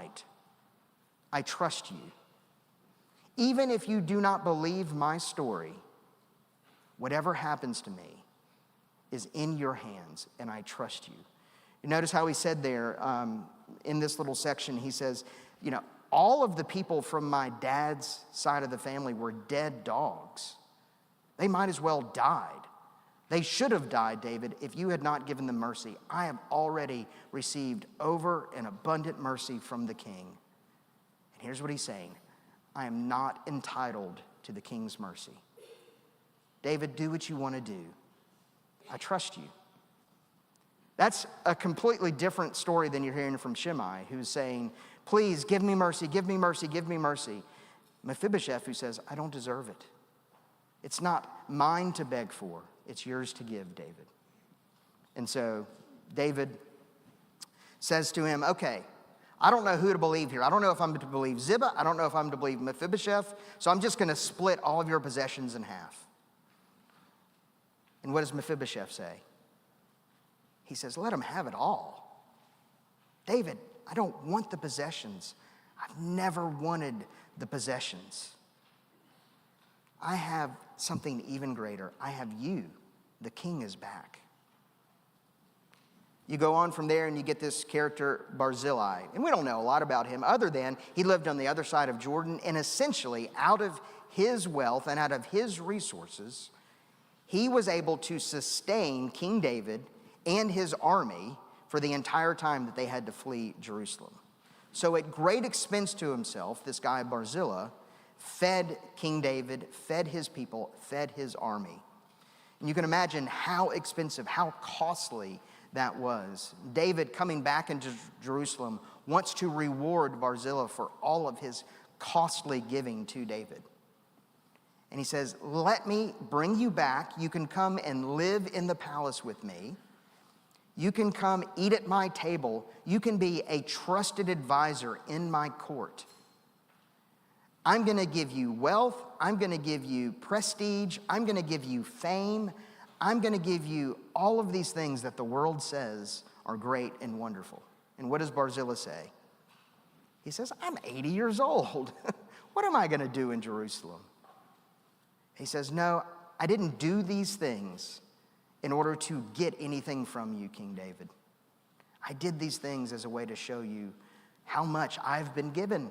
right. I trust you. Even if you do not believe my story, whatever happens to me is in your hands, and I trust you. You notice how he said there in this little section, he says, all of the people from my dad's side of the family were dead dogs. They might as well died. They should have died, David, if you had not given them mercy. I have already received over and abundant mercy from the king. And here's what he's saying. I am not entitled to the king's mercy. David, do what you want to do. I trust you. That's a completely different story than you're hearing from Shimei, who's saying, please give me mercy, give me mercy, give me mercy. Mephibosheth, who says, I don't deserve it. It's not mine to beg for. It's yours to give, David. And so David says to him, okay, I don't know who to believe here. I don't know if I'm to believe Ziba. I don't know if I'm to believe Mephibosheth. So I'm just going to split all of your possessions in half. And what does Mephibosheth say? He says, let him have it all. David, I don't want the possessions. I've never wanted the possessions. I have something even greater. I have you. The king is back. You go on from there and you get this character Barzillai. And we don't know a lot about him other than he lived on the other side of Jordan, and essentially out of his wealth and out of his resources, he was able to sustain King David and his army for the entire time that they had to flee Jerusalem. So at great expense to himself, this guy Barzillai fed King David, fed his people, fed his army. And you can imagine how expensive, how costly that was. David, coming back into Jerusalem, wants to reward Barzillai for all of his costly giving to David. And he says, let me bring you back. You can come and live in the palace with me. You can come eat at my table. You can be a trusted advisor in my court. I'm going to give you wealth. I'm going to give you prestige. I'm going to give you fame. I'm going to give you all of these things that the world says are great and wonderful. And what does Barzillai say? He says, I'm 80 years old. What am I going to do in Jerusalem? He says, no, I didn't do these things in order to get anything from you, King David. I did these things as a way to show you how much I've been given.